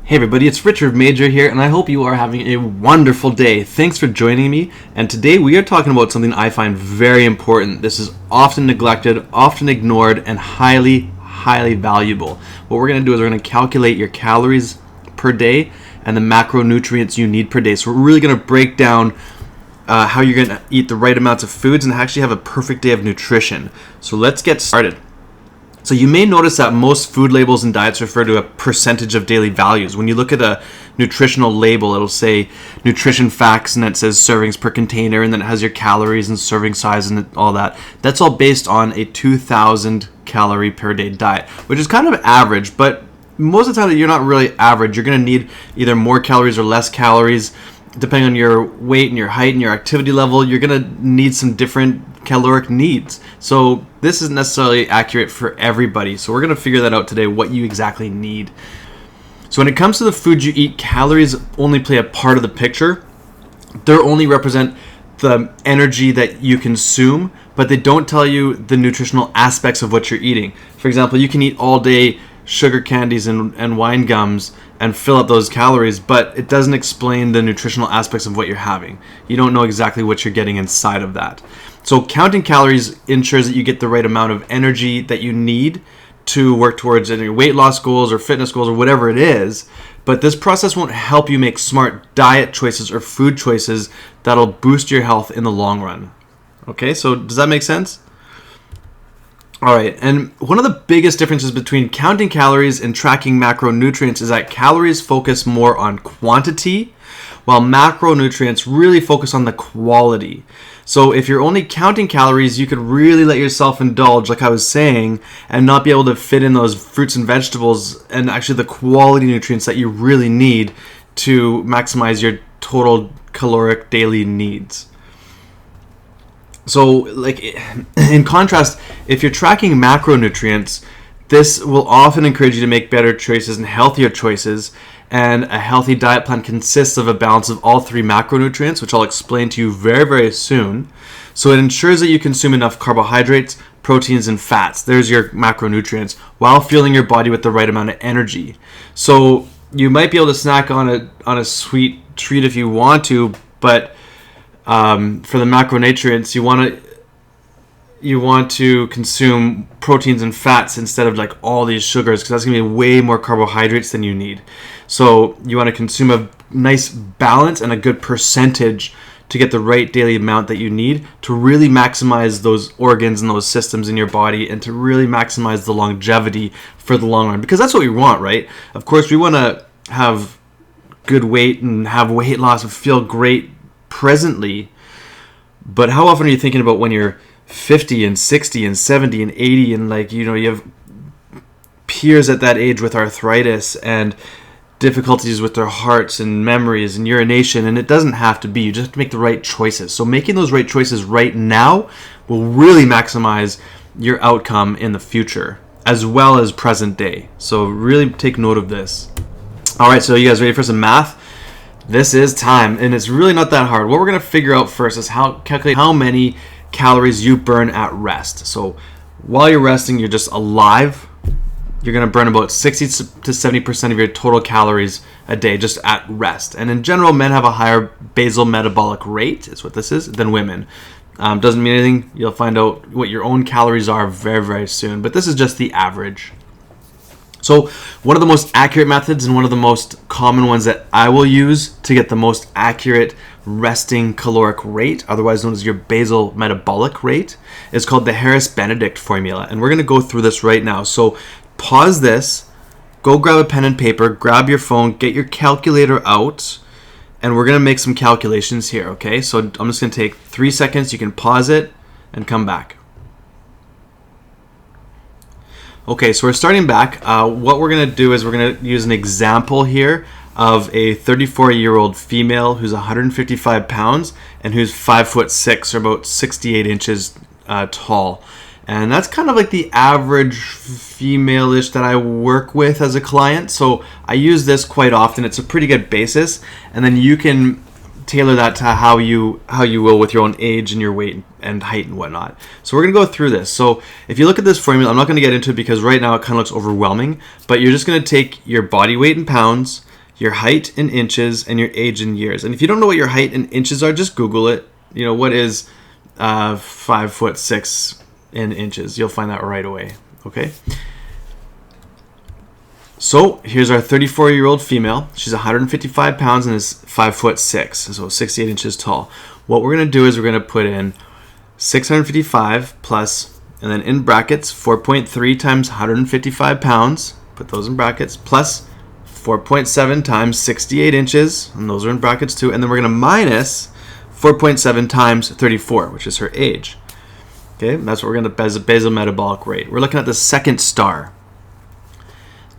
Hey everybody, it's Richard Major here, and I hope you are having a wonderful day. Thanks for joining me, and today we are talking about something I find very important. This is often neglected, often ignored, and highly valuable. What we're going to do is we're going to calculate your calories per day and the macronutrients you need per day. So we're really going to break down how you're going to eat the right amounts of foods and actually have a perfect day of nutrition. So let's get started. So you may notice that most food labels and diets refer to a percentage of daily values. When you look at a nutritional label, it'll say nutrition facts and it says servings per container, and then it has your calories and serving size and all that. That's all based on a 2,000 calorie per day diet, which is kind of average, but most of the time you're not really average. You're going to need either more calories or less calories. Depending on your weight and your height and your activity level, you're going to need some different caloric needs. So this isn't necessarily accurate for everybody. So we're going to figure that out today, what you exactly need. So when it comes to the food you eat, calories only play a part of the picture. They only represent the energy that you consume, but they don't tell you the nutritional aspects of what you're eating. For example, you can eat all day sugar candies and wine gums and fill up those calories, but it doesn't explain the nutritional aspects of what you're having. You don't know exactly what you're getting inside of that. So counting calories ensures that you get the right amount of energy that you need to work towards any weight loss goals or fitness goals or whatever it is. But this process won't help you make smart diet choices or food choices that'll boost your health in the long run. Okay, so does that make sense? All right, and one of the biggest differences between counting calories and tracking macronutrients is that calories focus more on quantity, while macronutrients really focus on the quality. So if you're only counting calories, you could really let yourself indulge, like I was saying, and not be able to fit in those fruits and vegetables and actually the quality nutrients that you really need to maximize your total caloric daily needs. So, like, in contrast, if you're tracking macronutrients, this will often encourage you to make better choices and healthier choices. And a healthy diet plan consists of a balance of all three macronutrients, which I'll explain to you very soon. So it ensures that you consume enough carbohydrates, proteins, and fats. There's your macronutrients, while fueling your body with the right amount of energy. So you might be able to snack on a sweet treat if you want to, but for the macronutrients, you want to consume proteins and fats instead of like all these sugars, because that's going to be way more carbohydrates than you need. So you want to consume a nice balance and a good percentage to get the right daily amount that you need to really maximize those organs and those systems in your body, and to really maximize the longevity for the long run, because that's what we want, right? Of course, we want to have good weight and have weight loss and feel great presently, but how often are you thinking about when you're 50 and 60 and 70 and 80 and you have peers at that age with arthritis and difficulties with their hearts and memories and urination? And it doesn't have to be. You just have to make the right choices. So making those right choices right now will really maximize your outcome in the future as well as present day. So really take note of this. All right, so you guys ready for some math? This is time, and it's really not that hard. What we're going to figure out first is calculate how many calories you burn at rest. So while you're resting, you're just alive, you're going to burn about 60 to 70% of your total calories a day just at rest. And in general, men have a higher basal metabolic rate, is what this is, than women. Doesn't mean anything. You'll find out what your own calories are very soon, but this is just the average. So one of the most accurate methods and one of the most common ones that I will use to get the most accurate resting caloric rate, otherwise known as your basal metabolic rate, is called the Harris-Benedict formula. And we're going to go through this right now. So pause this, go grab a pen and paper, grab your phone, get your calculator out, and we're going to make some calculations here, okay? So I'm just going to take 3 seconds. You can pause it and come back. Okay, so we're starting back. What we're going to do is we're going to use an example here of a 34-year-old female who's 155 pounds and who's 5'6", or about 68 inches tall. And that's kind of like the average female-ish that I work with as a client. So I use this quite often. It's a pretty good basis. And then you can tailor that to how you will with your own age and your weight and height and whatnot. So we're going to go through this. So if you look at this formula, I'm not going to get into it because right now it kind of looks overwhelming, but you're just going to take your body weight in pounds, your height in inches, and your age in years. And if you don't know what your height in inches are, just Google it. You know, what is 5'6" in inches? You'll find that right away. Okay. So here's our 34-year-old female. She's 155 pounds and is 5'6", so 68 inches tall. What we're going to do is we're going to put in 655 plus, and then in brackets, 4.3 times 155 pounds. Put those in brackets, plus 4.7 times 68 inches, and those are in brackets too. And then we're going to minus 4.7 times 34, which is her age. Okay, that's what we're going to as a basal metabolic rate. We're looking at the second star.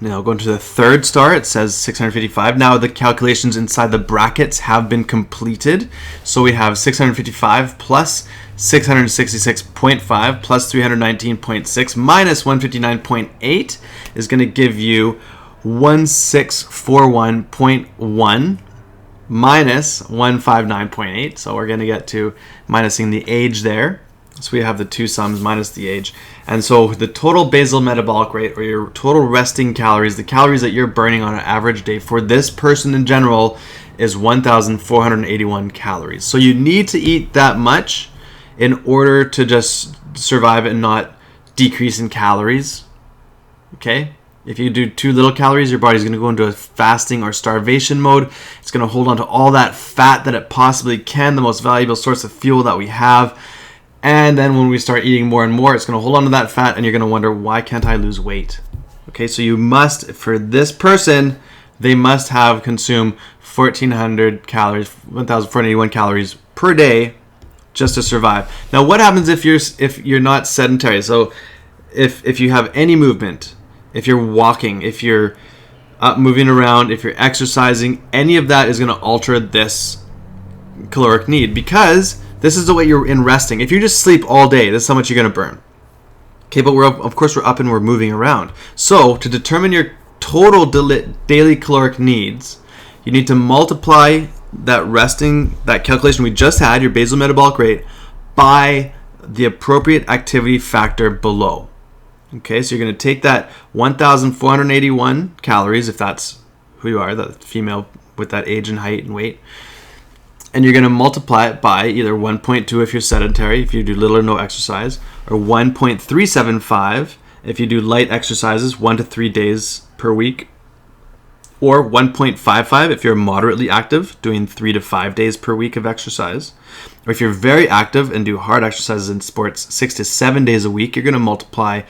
Now going to the third star, it says 655. Now the calculations inside the brackets have been completed. So we have 655 plus 666.5 plus 319.6 minus 159.8 is going to give you 1641.1 minus 159.8. So we're going to get to minusing the age there. So we have the two sums minus the age. And so the total basal metabolic rate, or your total resting calories, the calories that you're burning on an average day for this person in general, is 1,481 calories. So you need to eat that much in order to just survive and not decrease in calories. Okay? If you do too little calories, your body's going to go into a fasting or starvation mode. It's going to hold on to all that fat that it possibly can, the most valuable source of fuel that we have. And then when we start eating more and more, it's going to hold on to that fat, and you're going to wonder, why can't I lose weight? Okay, so you must, for this person, they must have consumed 1,400 calories, 1,481 calories per day just to survive. Now, what happens if you're not sedentary? So if you have any movement, if you're walking, if you're up moving around, if you're exercising, any of that is going to alter this caloric need, because this is the way you're in resting. If you just sleep all day, this is how much you're going to burn. Okay, but we're up and we're moving around. So to determine your total daily caloric needs, you need to multiply that calculation we just had, your basal metabolic rate, by the appropriate activity factor below. Okay, so you're going to take that 1,481 calories, if that's who you are, the female with that age and height and weight, and you're going to multiply it by either 1.2 if you're sedentary, if you do little or no exercise, or 1.375 if you do light exercises 1 to 3 days per week, or 1.55 if you're moderately active, doing 3 to 5 days per week of exercise. Or if you're very active and do hard exercises in sports 6 to 7 days a week, you're going to multiply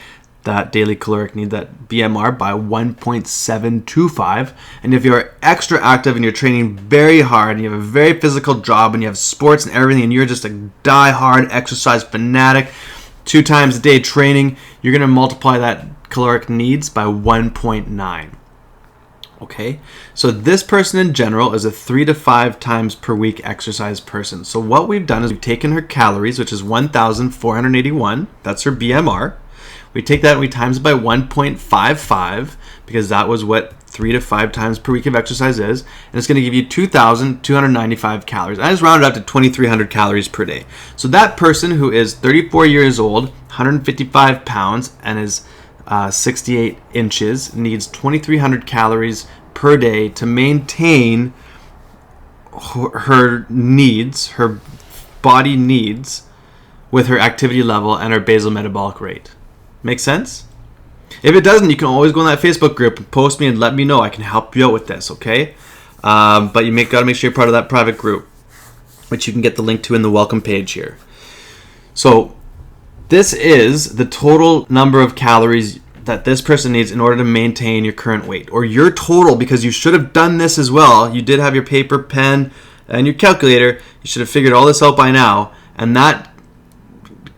that daily caloric need, that BMR, by 1.725. And if you're extra active and you're training very hard and you have a very physical job and you have sports and everything and you're just a die-hard exercise fanatic, 2 times a day training, you're going to multiply that caloric needs by 1.9. Okay, so this person in general is a 3 to 5 times per week exercise person. So what we've done is we've taken her calories, which is 1,481. That's her BMR. We take that and we times it by 1.55, because that was what 3 to 5 times per week of exercise is. And it's going to give you 2,295 calories. I just rounded up to 2,300 calories per day. So that person who is 34 years old, 155 pounds, and is 68 inches needs 2,300 calories per day to maintain her needs, her body needs, with her activity level and her basal metabolic rate. Make sense? If it doesn't, you can always go in that Facebook group and post me and let me know. I can help you out with this, okay? But you got to make sure you're part of that private group, which you can get the link to in the welcome page here. So this is the total number of calories that this person needs in order to maintain your current weight, or your total, because you should have done this as well. You did have your paper, pen, and your calculator. You should have figured all this out by now, and that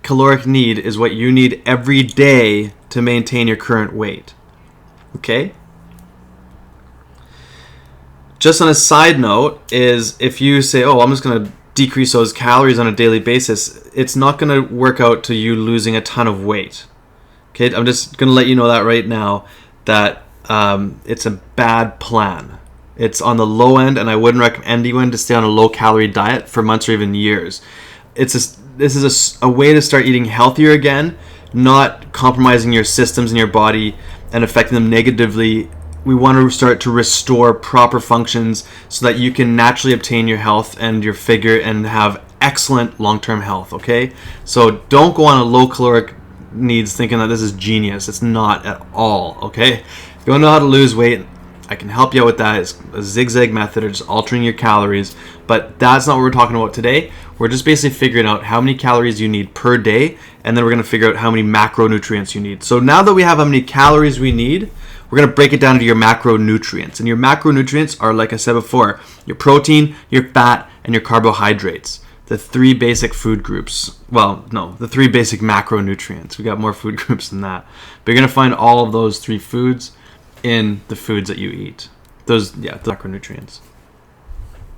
caloric need is what you need every day to maintain your current weight. Okay? Just on a side note, is if you say, oh, I'm just going to decrease those calories on a daily basis, it's not going to work out to you losing a ton of weight. Okay, I'm just going to let you know that right now, that it's a bad plan. It's on the low end, and I wouldn't recommend anyone to stay on a low-calorie diet for months or even years. This is a way to start eating healthier again, not compromising your systems in your body and affecting them negatively we want to start to restore proper functions so that you can naturally obtain your health and your figure and have excellent long-term health, okay? So don't go on a low caloric needs thinking that this is genius. It's not at all, okay? If you don't know how to lose weight, I can help you out with that. It's a zigzag method of just altering your calories, but that's not what we're talking about today. We're just basically figuring out how many calories you need per day, and then we're going to figure out how many macronutrients you need. So now that we have how many calories we need, we're going to break it down into your macronutrients. And your macronutrients are, like I said before, your protein, your fat, and your carbohydrates. The three basic food groups. Well, no, the three basic macronutrients. We got more food groups than that. But you're going to find all of those three foods in the foods that you eat. Those, yeah, the macronutrients.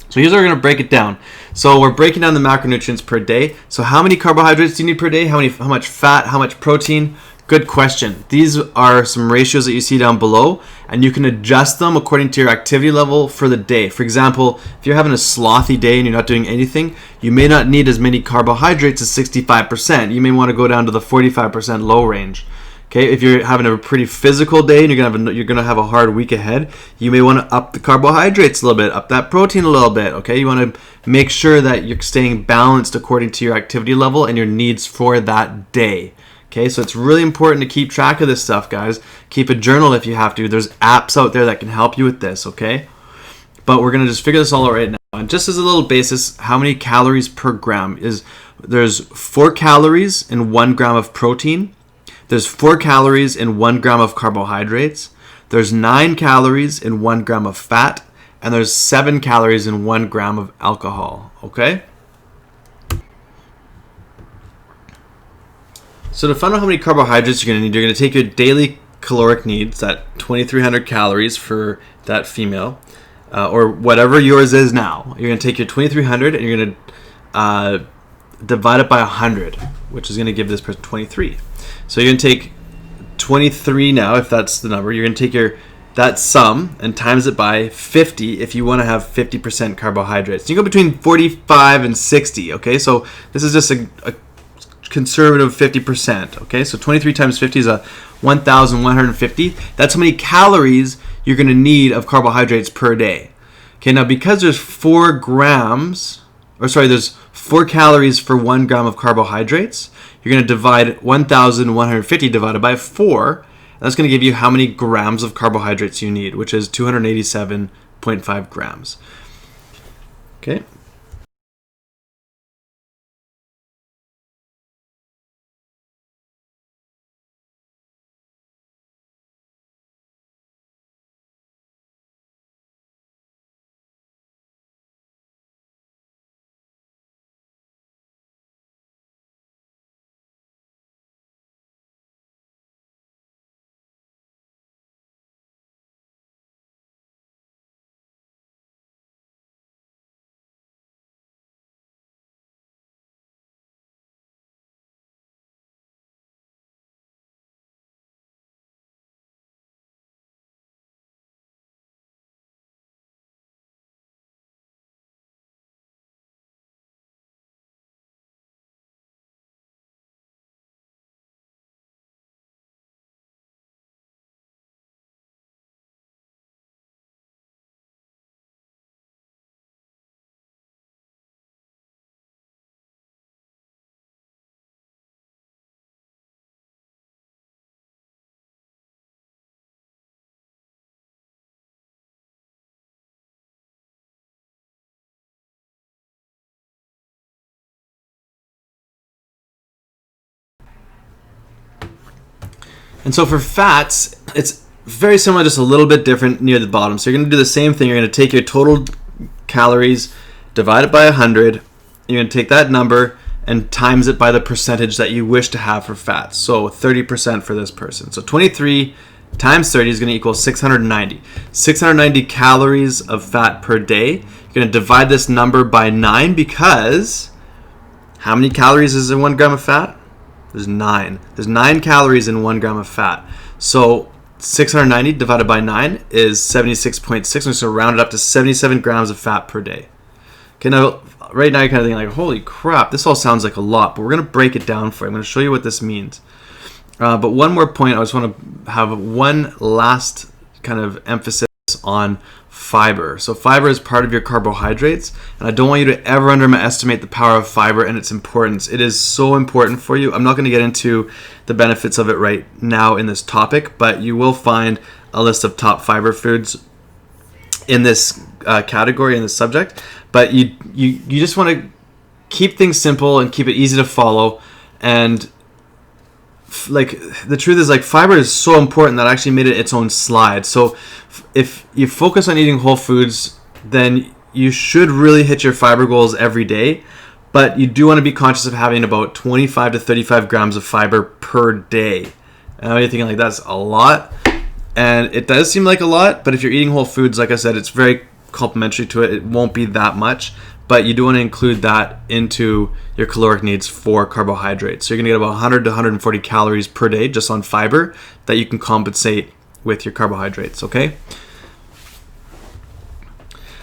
So here's how we're going to break it down. So we're breaking down the macronutrients per day. So how many carbohydrates do you need per day? How much fat? How much protein? Good question. These are some ratios that you see down below, and you can adjust them according to your activity level for the day. For example, if you're having a slothy day and you're not doing anything, you may not need as many carbohydrates as 65%. You may want to go down to the 45% low range. Okay, if you're having a pretty physical day and you're gonna have a hard week ahead, you may want to up the carbohydrates a little bit, up that protein a little bit. Okay, you want to make sure that you're staying balanced according to your activity level and your needs for that day. Okay, so it's really important to keep track of this stuff, guys. Keep a journal if you have to. There's apps out there that can help you with this, okay? But we're going to just figure this all out right now. And just as a little basis, how many calories per gram is, there's 4 calories in 1 gram of protein. There's 4 calories in 1 gram of carbohydrates. There's 9 calories in 1 gram of fat. And there's 7 calories in 1 gram of alcohol, okay? So to find out how many carbohydrates you're going to take your daily caloric needs, that 2,300 calories for that female, or whatever yours is now. You're going to take your 2,300 and you're going to divide it by 100, which is going to give this person 23. So you're going to take 23 now, if that's the number. You're going to take that sum and times it by 50 if you want to have 50% carbohydrates. You go between 45 and 60, okay? So this is just a conservative 50%, okay? So 23 times 50 is 1,150. That's how many calories you're going to need of carbohydrates per day. Okay, now because there's 4 calories for 1 gram of carbohydrates, you're going to divide 1,150 divided by 4, and that's going to give you how many grams of carbohydrates you need, which is 287.5 grams. Okay. And so for fats, it's very similar, just a little bit different near the bottom. So you're going to do the same thing. You're going to take your total calories, divide it by 100. You're going to take that number and times it by the percentage that you wish to have for fats. So 30% for this person. So 23 times 30 is going to equal 690. 690 calories of fat per day. You're going to divide this number by 9 because how many calories is in 1 gram of fat? There's 9. There's 9 calories in 1 gram of fat. So 690 divided by 9 is 76.6. I'm just going to round it up to 77 grams of fat per day. Okay, now right now you're kind of thinking like, holy crap, this all sounds like a lot, but we're going to break it down for you. I'm going to show you what this means. But one more point, I just want to have one last kind of emphasis on fiber. So fiber is part of your carbohydrates, and I don't want you to ever underestimate the power of fiber and its importance. It is so important for you. I'm not going to get into the benefits of it right now in this topic, but you will find a list of top fiber foods in this category, in this subject. But you just want to keep things simple and keep it easy to follow. And like, the truth is, like, fiber is so important that I actually made it its own slide. So if you focus on eating whole foods, then you should really hit your fiber goals every day. But you do want to be conscious of having about 25 to 35 grams of fiber per day. I know you're thinking, like, that's a lot. And it does seem like a lot, but if you're eating whole foods, like I said, it's very complementary to it. It won't be that much, but you do want to include that into your caloric needs for carbohydrates. So you're going to get about 100 to 140 calories per day just on fiber that you can compensate with your carbohydrates, okay?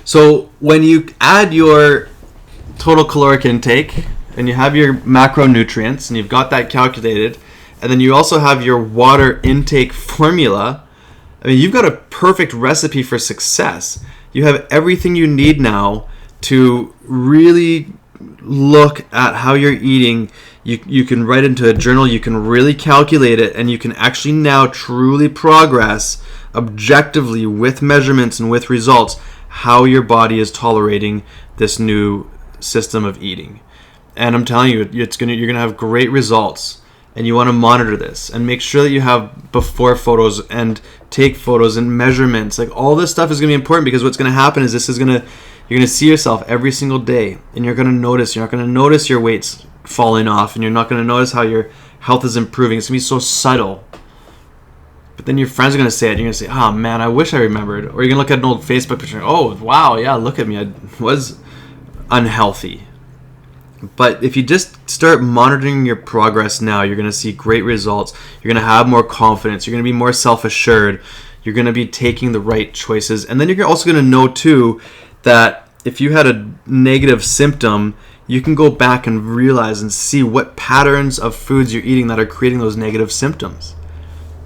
So when you add your total caloric intake and you have your macronutrients and you've got that calculated, and then you also have your water intake formula, I mean, you've got a perfect recipe for success. You have everything you need now to really look at how you're eating. You can write into a journal, you can really calculate it, and you can actually now truly progress objectively with measurements and with results how your body is tolerating this new system of eating. And I'm telling you, you're gonna have great results. And you want to monitor this and make sure that you have before photos and take photos and measurements. Like, all this stuff is going to be important, because what's going to happen is you're going to see yourself every single day, and you're going to notice. You're not going to notice your weight's falling off, and you're not going to notice how your health is improving. It's going to be so subtle. But then your friends are going to say it. You're going to say, oh man, I wish I remembered. Or you're going to look at an old Facebook picture. Oh, wow, yeah, look at me. I was unhealthy. But if you just start monitoring your progress now, you're going to see great results. You're going to have more confidence. You're going to be more self-assured. You're going to be taking the right choices. And then you're also going to know, too, that if you had a negative symptom, you can go back and realize and see what patterns of foods you're eating that are creating those negative symptoms.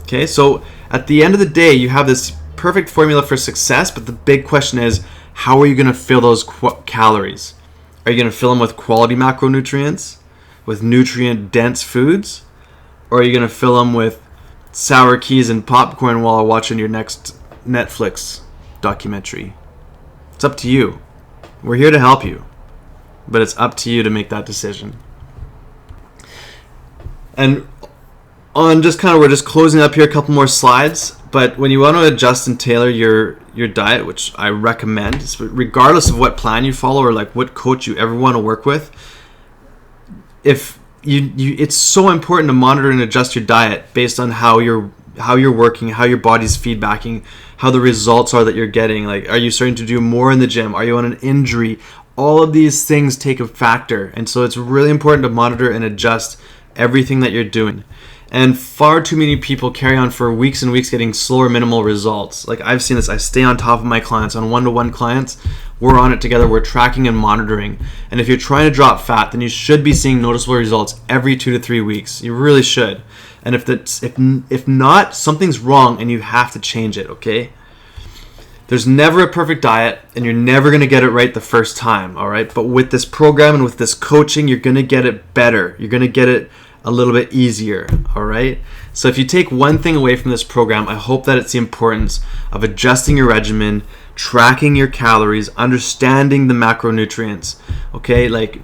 Okay, so at the end of the day, you have this perfect formula for success, but the big question is, how are you going to fill those calories? Are you going to fill them with quality macronutrients, with nutrient-dense foods? Or are you going to fill them with sour keys and popcorn while watching your next Netflix documentary? It's up to you. We're here to help you, but it's up to you to make that decision. And we're just closing up here, a couple more slides. But when you want to adjust and tailor your diet, which I recommend, regardless of what plan you follow or like what coach you ever want to work with, if it's so important to monitor and adjust your diet based on how you're working, how your body's feedbacking, how the results are that you're getting. Like, are you starting to do more in the gym? Are you on an injury? All of these things take a factor, and so it's really important to monitor and adjust everything that you're doing. And far too many people carry on for weeks and weeks getting slower, minimal results. Like, I've seen this. I stay on top of my clients. On one-to-one clients, we're on it together. We're tracking and monitoring. And if you're trying to drop fat, then you should be seeing noticeable results every 2 to 3 weeks. You really should. And if not, something's wrong and you have to change it, okay? There's never a perfect diet, and you're never going to get it right the first time, all right? But with this program and with this coaching, you're going to get it better. You're going to get it a little bit easier, all right? So if you take one thing away from this program, I hope that it's the importance of adjusting your regimen, tracking your calories, understanding the macronutrients, okay? Like,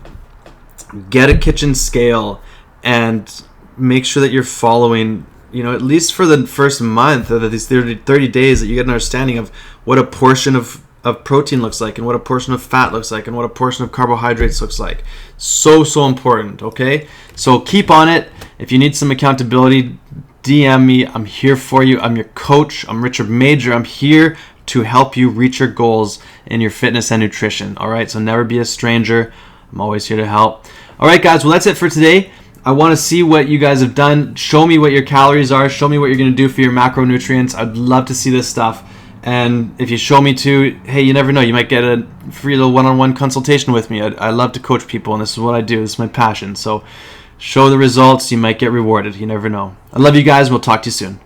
get a kitchen scale and make sure that you're following, at least for the first month or these 30 days, that you get an understanding of what a portion of protein looks like, and what a portion of fat looks like, and what a portion of carbohydrates looks like. So important, okay? So keep on it. If you need some accountability, DM me. I'm here for you. I'm your coach. I'm Richard Major. I'm here to help you reach your goals in your fitness and nutrition, all right? So never be a stranger. I'm always here to help. All right, guys, well, that's it for today. I want to see what you guys have done. Show me what your calories are. Show me what you're going to do for your macronutrients. I'd love to see this stuff. And if you show me to, hey, you never know, you might get a free little one-on-one consultation with me. I love to coach people, and this is what I do. This is my passion. So show the results. You might get rewarded. You never know. I love you guys. We'll talk to you soon.